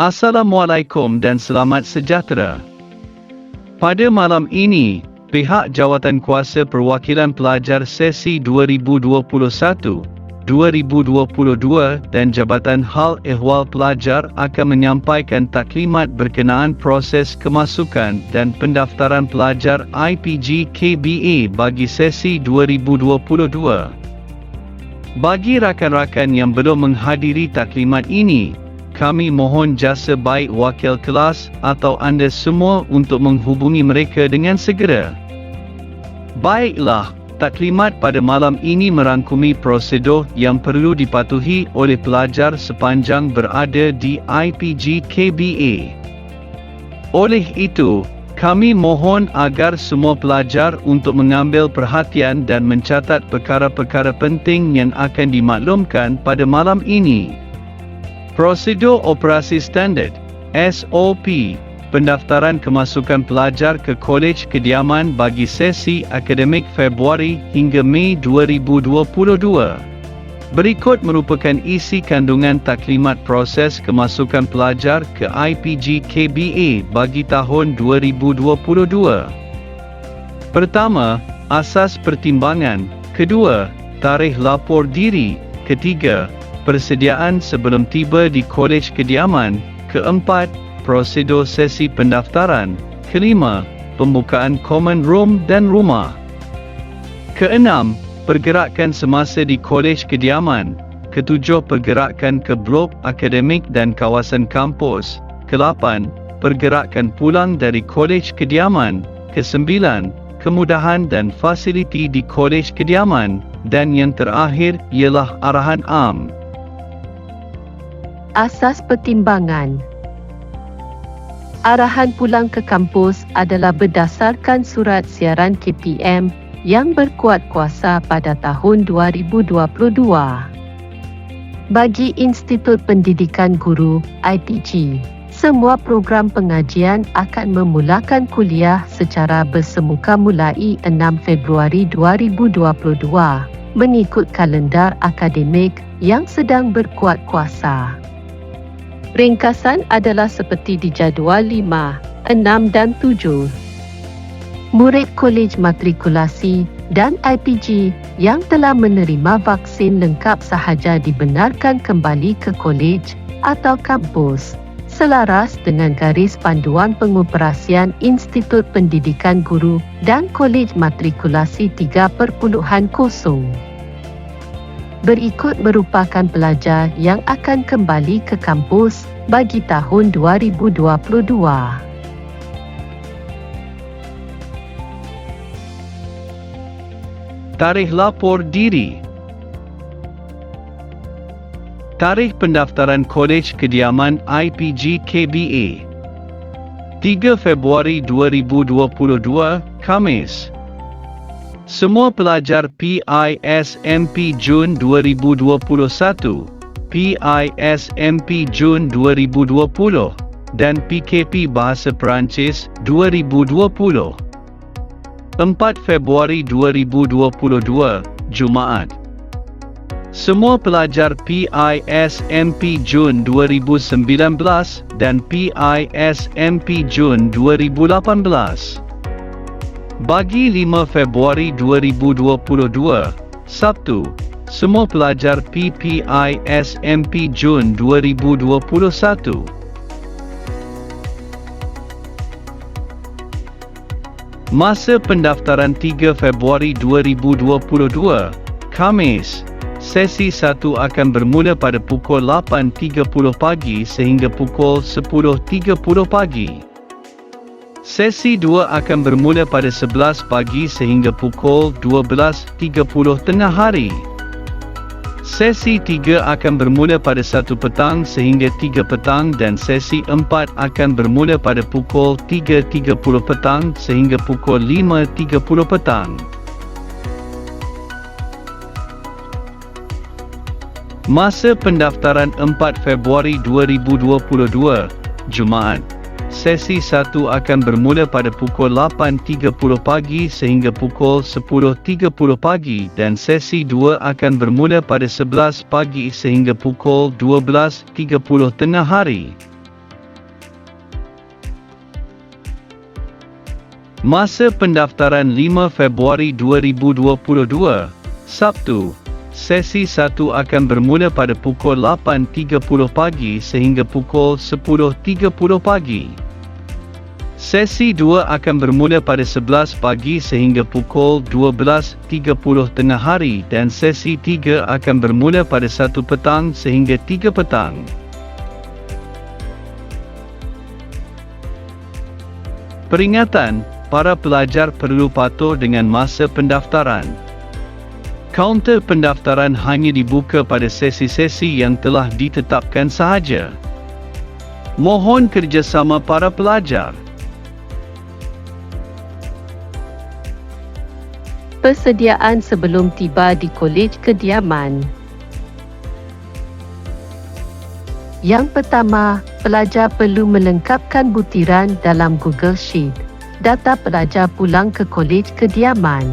Assalamualaikum dan selamat sejahtera. Pada malam ini, pihak Jawatankuasa Perwakilan Pelajar Sesi 2021-2022 dan Jabatan Hal Ehwal Pelajar akan menyampaikan taklimat berkenaan proses kemasukan dan pendaftaran pelajar IPG KBA bagi sesi 2022. Bagi rakan-rakan yang belum menghadiri taklimat ini, kami mohon jasa baik wakil kelas atau anda semua untuk menghubungi mereka dengan segera. Baiklah, taklimat pada malam ini merangkumi prosedur yang perlu dipatuhi oleh pelajar sepanjang berada di IPG KBA. Oleh itu, kami mohon agar semua pelajar untuk mengambil perhatian dan mencatat perkara-perkara penting yang akan dimaklumkan pada malam ini. Prosedur Operasi Standard (SOP) pendaftaran kemasukan pelajar ke Kolej Kediaman bagi sesi akademik Februari hingga Mei 2022. Berikut merupakan isi kandungan taklimat proses kemasukan pelajar ke IPG KBA bagi tahun 2022. Pertama, asas pertimbangan. Kedua, tarikh lapor diri. Ketiga, persediaan sebelum tiba di Kolej Kediaman. Keempat, prosedur sesi pendaftaran. Kelima, pembukaan common room dan rumah. Keenam, pergerakan semasa di Kolej Kediaman. Ketujuh, pergerakan ke blok akademik dan kawasan kampus. Kelapan, pergerakan pulang dari Kolej Kediaman. Kesembilan, kemudahan dan fasiliti di Kolej Kediaman. Dan yang terakhir ialah arahan am. Asas pertimbangan. Arahan pulang ke kampus adalah berdasarkan surat siaran KPM yang berkuat kuasa pada tahun 2022. Bagi Institut Pendidikan Guru (IPG), semua program pengajian akan memulakan kuliah secara bersemuka mulai 6 Februari 2022 mengikut kalendar akademik yang sedang berkuat kuasa. Ringkasan adalah seperti di jadual 5, 6 dan 7. Murid kolej matrikulasi dan IPG yang telah menerima vaksin lengkap sahaja dibenarkan kembali ke kolej atau kampus selaras dengan garis panduan pengoperasian Institut Pendidikan Guru dan Kolej Matrikulasi 3.0. Berikut merupakan pelajar yang akan kembali ke kampus bagi tahun 2022. Tarikh lapor diri. Tarikh pendaftaran Kolej Kediaman IPG KBA 3 Februari 2022, Khamis. Semua pelajar PISMP Jun 2021, PISMP Jun 2020 dan PKP Bahasa Perancis 2020. 4 Februari 2022, Jumaat. Semua pelajar PISMP Jun 2019 dan PISMP Jun 2018. Bagi 5 Februari 2022, Sabtu, semua pelajar PPISMP Jun 2021. Masa pendaftaran 3 Februari 2022, Khamis. Sesi 1 akan bermula pada pukul 8.30 pagi sehingga pukul 10.30 pagi. Sesi 2 akan bermula pada 11 pagi sehingga pukul 12.30 tengah hari. Sesi 3 akan bermula pada 1 petang sehingga 3 petang dan sesi 4 akan bermula pada pukul 3.30 petang sehingga pukul 5.30 petang. Masa pendaftaran 4 Februari 2022, Jumaat. Sesi 1 akan bermula pada pukul 8.30 pagi sehingga pukul 10.30 pagi dan sesi 2 akan bermula pada 11 pagi sehingga pukul 12.30 tengah hari. Masa pendaftaran 5 Februari 2022, Sabtu. Sesi 1 akan bermula pada pukul 8.30 pagi sehingga pukul 10.30 pagi. Sesi 2 akan bermula pada 11 pagi sehingga pukul 12.30 tengah hari dan sesi 3 akan bermula pada 1 petang sehingga 3 petang. Peringatan, para pelajar perlu patuh dengan masa pendaftaran. Kaunter pendaftaran hanya dibuka pada sesi-sesi yang telah ditetapkan sahaja. Mohon kerjasama para pelajar. Persediaan sebelum tiba di kolej kediaman. Yang pertama, pelajar perlu melengkapkan butiran dalam Google Sheet. Data pelajar pulang ke kolej kediaman.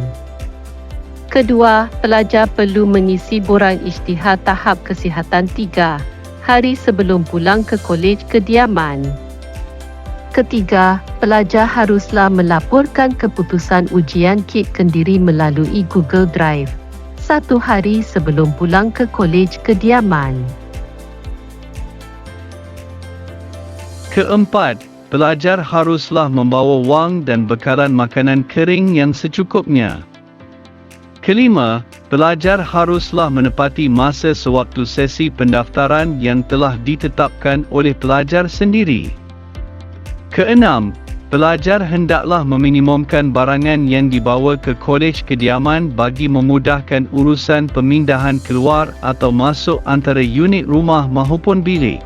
Kedua, pelajar perlu mengisi borang isytihar tahap kesihatan 3 hari sebelum pulang ke kolej kediaman. Ketiga, pelajar haruslah melaporkan keputusan ujian kit kendiri melalui Google Drive 1 hari sebelum pulang ke kolej kediaman. Keempat, pelajar haruslah membawa wang dan bekalan makanan kering yang secukupnya. Kelima, pelajar haruslah menepati masa sewaktu sesi pendaftaran yang telah ditetapkan oleh pelajar sendiri. Keenam, pelajar hendaklah meminimumkan barangan yang dibawa ke kolej kediaman bagi memudahkan urusan pemindahan keluar atau masuk antara unit rumah mahupun bilik.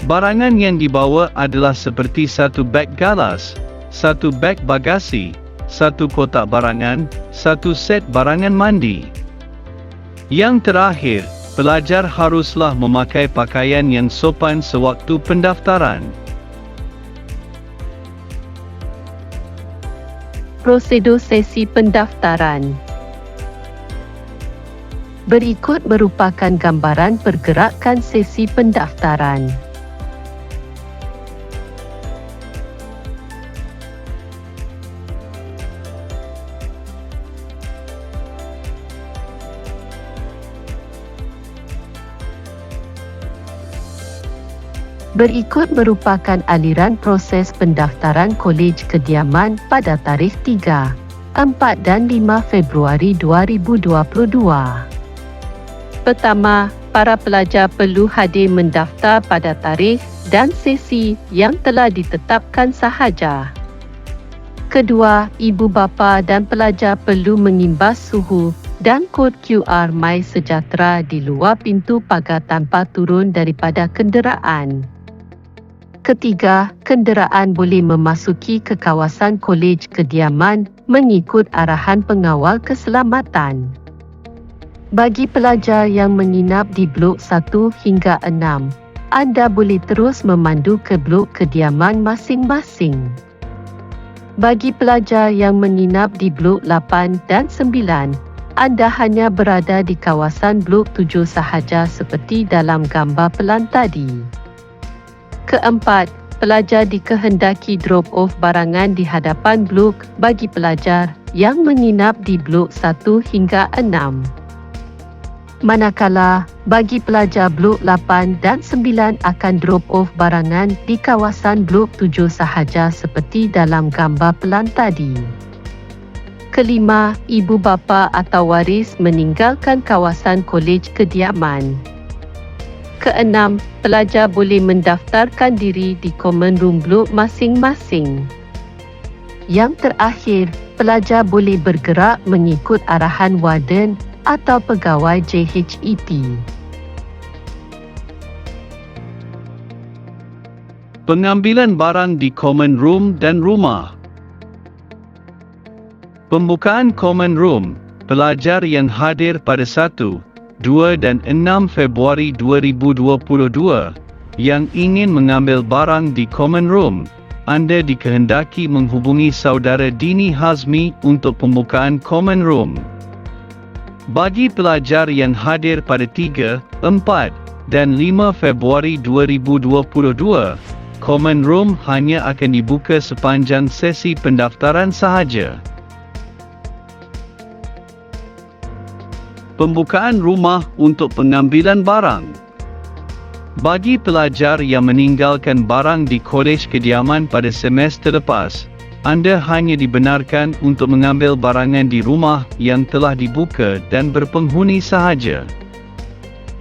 Barangan yang dibawa adalah seperti 1 beg galas, 1 beg bagasi, 1 kotak barangan, 1 set barangan mandi. Yang terakhir, pelajar haruslah memakai pakaian yang sopan sewaktu pendaftaran. Prosedur sesi pendaftaran. Berikut merupakan gambaran pergerakan sesi pendaftaran. Berikut merupakan aliran proses pendaftaran kolej kediaman pada tarikh 3, 4 dan 5 Februari 2022. Pertama, para pelajar perlu hadir mendaftar pada tarikh dan sesi yang telah ditetapkan sahaja. Kedua, ibu bapa dan pelajar perlu mengimbas suhu dan kod QR MySejahtera di luar pintu pagar tanpa turun daripada kenderaan. Ketiga, kenderaan boleh memasuki ke kawasan kolej kediaman mengikut arahan pengawal keselamatan. Bagi pelajar yang menginap di blok 1 hingga 6, anda boleh terus memandu ke blok kediaman masing-masing. Bagi pelajar yang menginap di blok 8 dan 9, anda hanya berada di kawasan blok 7 sahaja seperti dalam gambar pelan tadi. Keempat, pelajar dikehendaki drop-off barangan di hadapan blok bagi pelajar yang menginap di blok 1 hingga 6. Manakala, bagi pelajar blok 8 dan 9 akan drop-off barangan di kawasan blok 7 sahaja seperti dalam gambar pelan tadi. Kelima, ibu bapa atau waris meninggalkan kawasan kolej kediaman. Keenam, pelajar boleh mendaftarkan diri di common room blok masing-masing. Yang terakhir, pelajar boleh bergerak mengikut arahan warden atau pegawai JHET. Pengambilan barang di common room dan rumah. Pembukaan common room, pelajar yang hadir pada 1, 2 dan 6 Februari 2022 yang ingin mengambil barang di common room, anda dikehendaki menghubungi saudara Dini Hazmi untuk pembukaan common room. Bagi pelajar yang hadir pada 3, 4 dan 5 Februari 2022, Common Room hanya akan dibuka sepanjang sesi pendaftaran sahaja. Pembukaan rumah untuk pengambilan barang. Bagi pelajar yang meninggalkan barang di kolej kediaman pada semester lepas, anda hanya dibenarkan untuk mengambil barangan di rumah yang telah dibuka dan berpenghuni sahaja.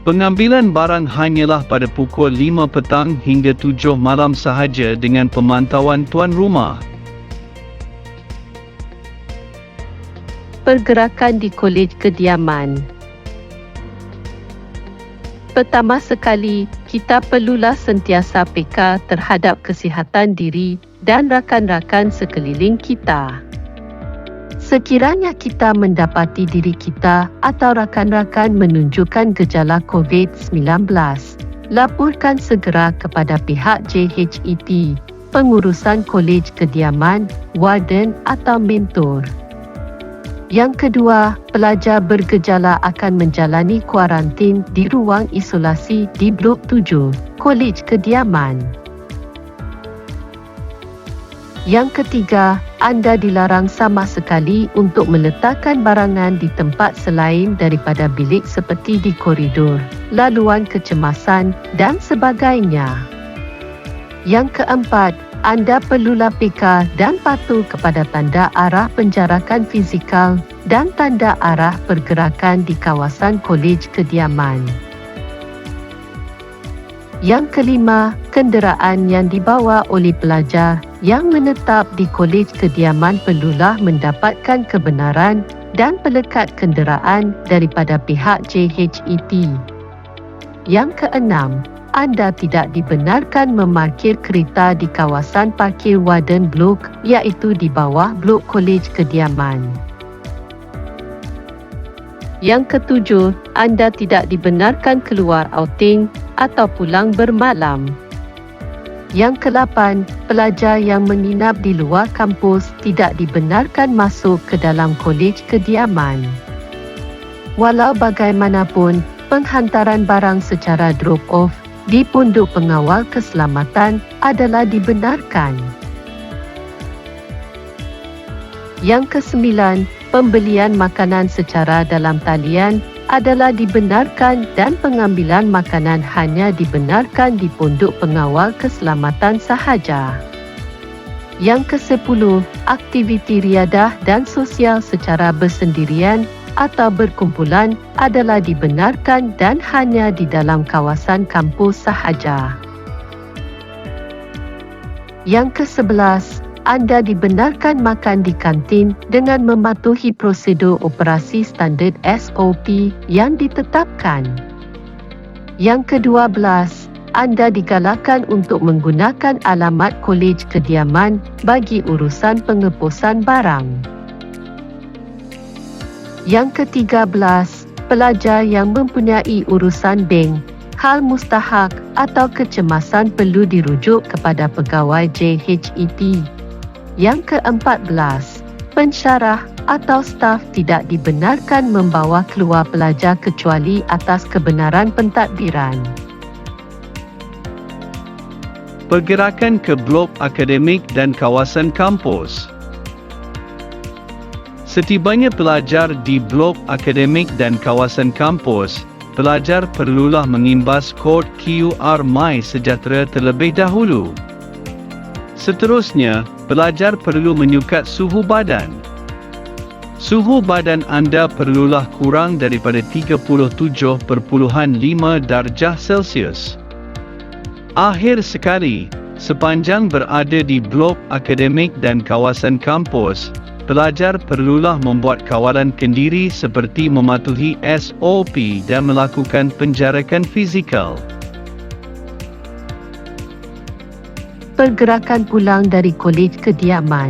Pengambilan barang hanyalah pada pukul 5 petang hingga 7 malam sahaja dengan pemantauan tuan rumah. Pergerakan di kolej kediaman. Pertama sekali, kita perlulah sentiasa peka terhadap kesihatan diri dan rakan-rakan sekeliling kita. Sekiranya kita mendapati diri kita atau rakan-rakan menunjukkan gejala COVID-19, laporkan segera kepada pihak JHET, pengurusan kolej kediaman, warden atau mentor. Yang kedua, pelajar bergejala akan menjalani kuarantin di ruang isolasi di Blok 7, Kolej Kediaman. Yang ketiga, anda dilarang sama sekali untuk meletakkan barangan di tempat selain daripada bilik seperti di koridor, laluan kecemasan dan sebagainya. Yang keempat, anda perlulah peka dan patuh kepada tanda arah penjarakan fizikal dan tanda arah pergerakan di kawasan kolej kediaman. Yang kelima, kenderaan yang dibawa oleh pelajar yang menetap di kolej kediaman perlulah mendapatkan kebenaran dan pelekat kenderaan daripada pihak JHET. Yang keenam, anda tidak dibenarkan memarkir kereta di kawasan parkir warden blok, iaitu di bawah blok kolej kediaman. Yang ketujuh, anda tidak dibenarkan keluar outing atau pulang bermalam. Yang kelapan, pelajar yang menginap di luar kampus tidak dibenarkan masuk ke dalam kolej kediaman. Walau bagaimanapun, penghantaran barang secara drop-off di pondok pengawal keselamatan adalah dibenarkan. Yang kesembilan, pembelian makanan secara dalam talian adalah dibenarkan dan pengambilan makanan hanya dibenarkan di pondok pengawal keselamatan sahaja. Yang kesepuluh, aktiviti riadah dan sosial secara bersendirian atau berkumpulan adalah dibenarkan dan hanya di dalam kawasan kampus sahaja. Yang ke-11, anda dibenarkan makan di kantin dengan mematuhi prosedur operasi standard SOP yang ditetapkan. Yang ke-12, anda digalakkan untuk menggunakan alamat kolej kediaman bagi urusan pengepusan barang. Yang ke-13, pelajar yang mempunyai urusan bank, hal mustahak atau kecemasan perlu dirujuk kepada pegawai JHET. Yang ke-14, pensyarah atau staf tidak dibenarkan membawa keluar pelajar kecuali atas kebenaran pentadbiran. Pergerakan ke blok akademik dan kawasan kampus. Setibanya pelajar di blok akademik dan kawasan kampus, pelajar perlulah mengimbas kod QR MySejahtera terlebih dahulu. Seterusnya, pelajar perlu menyukat suhu badan. Suhu badan anda perlulah kurang daripada 37.5 darjah Celsius. Akhir sekali, sepanjang berada di blok akademik dan kawasan kampus, pelajar perlulah membuat kawalan kendiri seperti mematuhi SOP dan melakukan penjarakan fizikal. Pergerakan pulang dari kolej kediaman.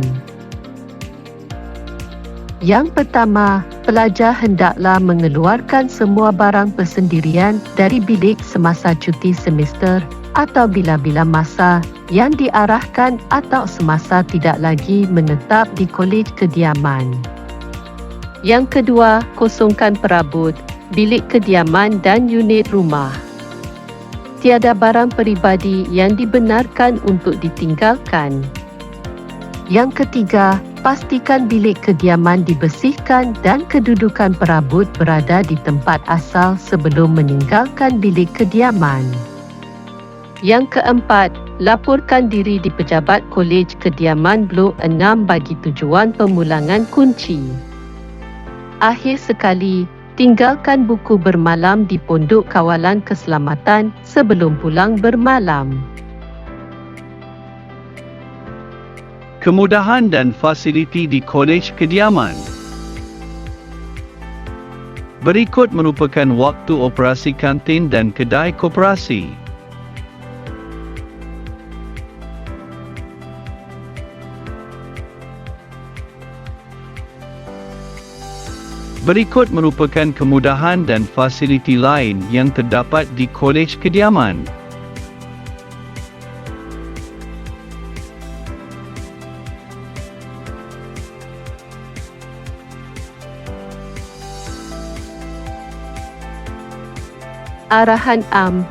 Yang pertama, pelajar hendaklah mengeluarkan semua barang persendirian dari bilik semasa cuti semester atau bila-bila masa yang diarahkan atau semasa tidak lagi menetap di kolej kediaman. Yang kedua, kosongkan perabot, bilik kediaman dan unit rumah. Tiada barang peribadi yang dibenarkan untuk ditinggalkan. Yang ketiga, pastikan bilik kediaman dibersihkan dan kedudukan perabot berada di tempat asal sebelum meninggalkan bilik kediaman. Yang keempat, laporkan diri di Pejabat Kolej Kediaman Blok 6 bagi tujuan pemulangan kunci. Akhir sekali, tinggalkan buku bermalam di Pondok Kawalan Keselamatan sebelum pulang bermalam. Kemudahan dan fasiliti di Kolej Kediaman. Berikut merupakan waktu operasi kantin dan kedai koperasi. Berikut merupakan kemudahan dan fasiliti lain yang terdapat di Kolej Kediaman. Arahan am.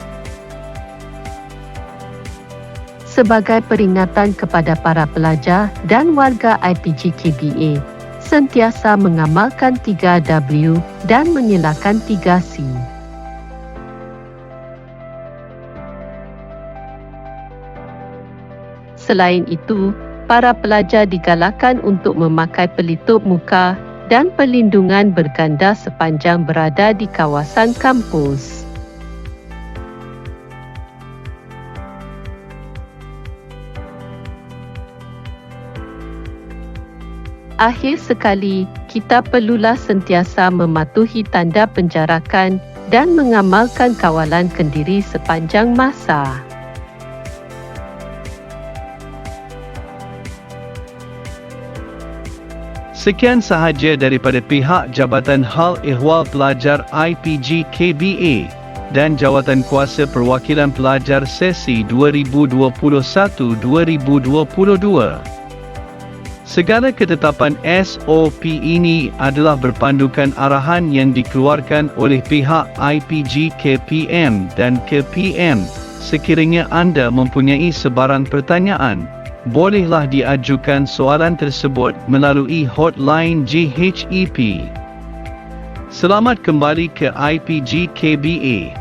Sebagai peringatan kepada para pelajar dan warga IPG KBA, sentiasa mengamalkan 3W dan menyelakan 3C. Selain itu, para pelajar digalakkan untuk memakai pelitup muka dan perlindungan berganda sepanjang berada di kawasan kampus. Akhir sekali, kita perlulah sentiasa mematuhi tanda penjarakan dan mengamalkan kawalan kendiri sepanjang masa. Sekian sahaja daripada pihak Jabatan Hal Ehwal Pelajar IPG KBA dan Jawatan Kuasa Perwakilan Pelajar Sesi 2021-2022. Segala ketetapan SOP ini adalah berpandukan arahan yang dikeluarkan oleh pihak IPG KPM dan KPM. Sekiranya anda mempunyai sebarang pertanyaan, bolehlah diajukan soalan tersebut melalui hotline GHEP. Selamat kembali ke IPG KBA.